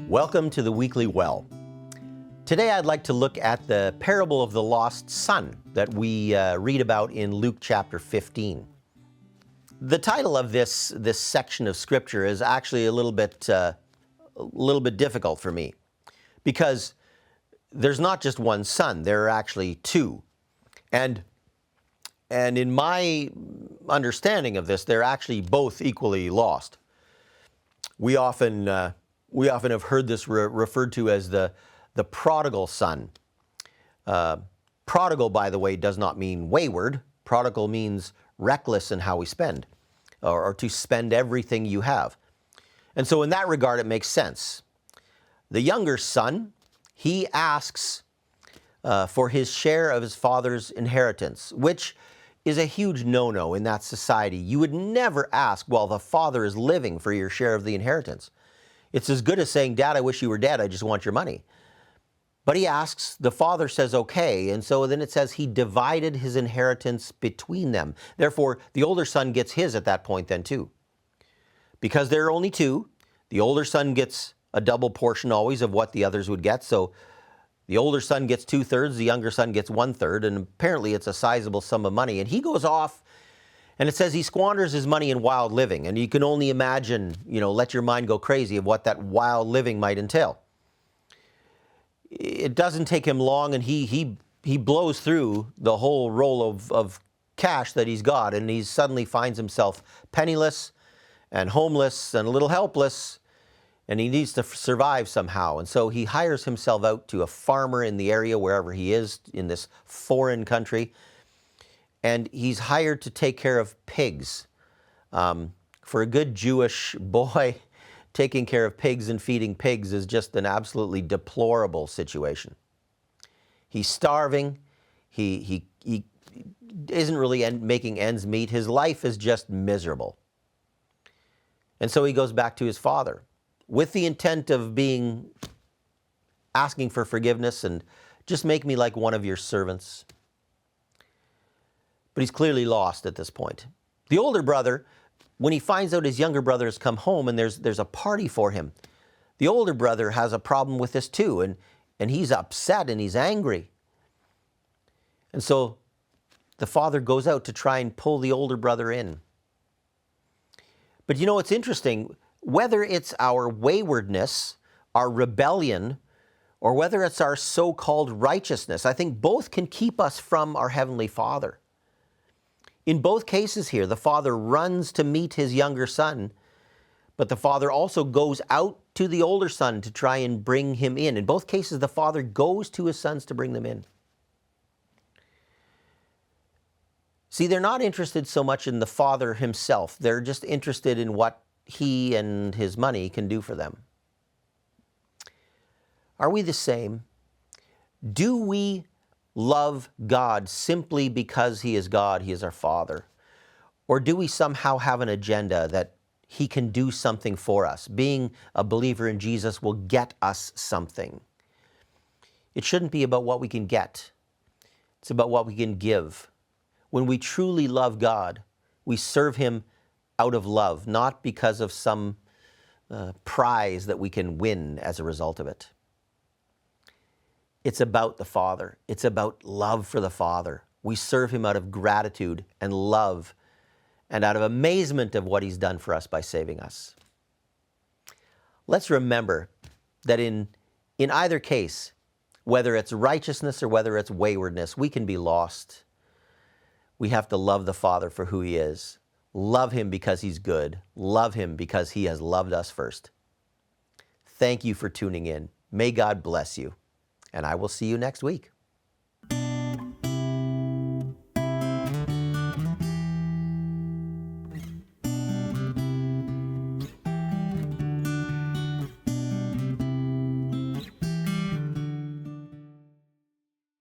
Welcome to the Weekly Well. Today I'd like to look at the parable of the lost son that we read about in Luke chapter 15. The title of this section of scripture is actually a little bit difficult for me because there's not just one son, there are actually two. And in my understanding of this, they're actually both equally lost. We often have heard this referred to as the prodigal son. Prodigal, by the way, does not mean wayward. Prodigal means reckless in how we spend, or to spend everything you have. And so in that regard, it makes sense. The younger son, he asks for his share of his father's inheritance, which is a huge no-no in that society. You would never ask while the father is living for your share of the inheritance. It's as good as saying, "Dad, I wish you were dead, I just want your money." But he asks, the father says, okay, and so then it says he divided his inheritance between them. Therefore, the older son gets his at that point then too. Because there are only two, the older son gets a double portion always of what the others would get. So the older son gets 2/3, the younger son gets 1/3, and apparently it's a sizable sum of money. And he goes off, and it says he squanders his money in wild living. And you can only imagine, let your mind go crazy of what that wild living might entail. It doesn't take him long, and he blows through the whole roll of cash that he's got, and he suddenly finds himself penniless and homeless and a little helpless, and he needs to survive somehow. And so he hires himself out to a farmer in the area, wherever he is, in this foreign country, and he's hired to take care of pigs. For a good Jewish boy, taking care of pigs and feeding pigs is just an absolutely deplorable situation. He's starving. He isn't really making ends meet. His life is just miserable. And so he goes back to his father with the intent of asking for forgiveness and just make me like one of your servants. But he's clearly lost at this point. The older brother, when he finds out his younger brother has come home and there's a party for him, the older brother has a problem with this too, and he's upset and he's angry. And so the father goes out to try and pull the older brother in. But it's interesting, whether it's our waywardness, our rebellion, or whether it's our so-called righteousness, I think both can keep us from our Heavenly Father. In both cases here, the father runs to meet his younger son, but the father also goes out to the older son to try and bring him in. In both cases, the father goes to his sons to bring them in. See, they're not interested so much in the father himself. They're just interested in what he and his money can do for them. Are we the same? Do we love God simply because he is God, he is our Father? Or do we somehow have an agenda that he can do something for us? Being a believer in Jesus will get us something. It shouldn't be about what we can get. It's about what we can give. When we truly love God, we serve him out of love, not because of some prize that we can win as a result of it. It's about the Father. It's about love for the Father. We serve him out of gratitude and love and out of amazement of what he's done for us by saving us. Let's remember that in either case, whether it's righteousness or whether it's waywardness, we can be lost. We have to love the Father for who he is. Love him because he's good. Love him because he has loved us first. Thank you for tuning in. May God bless you. And I will see you next week.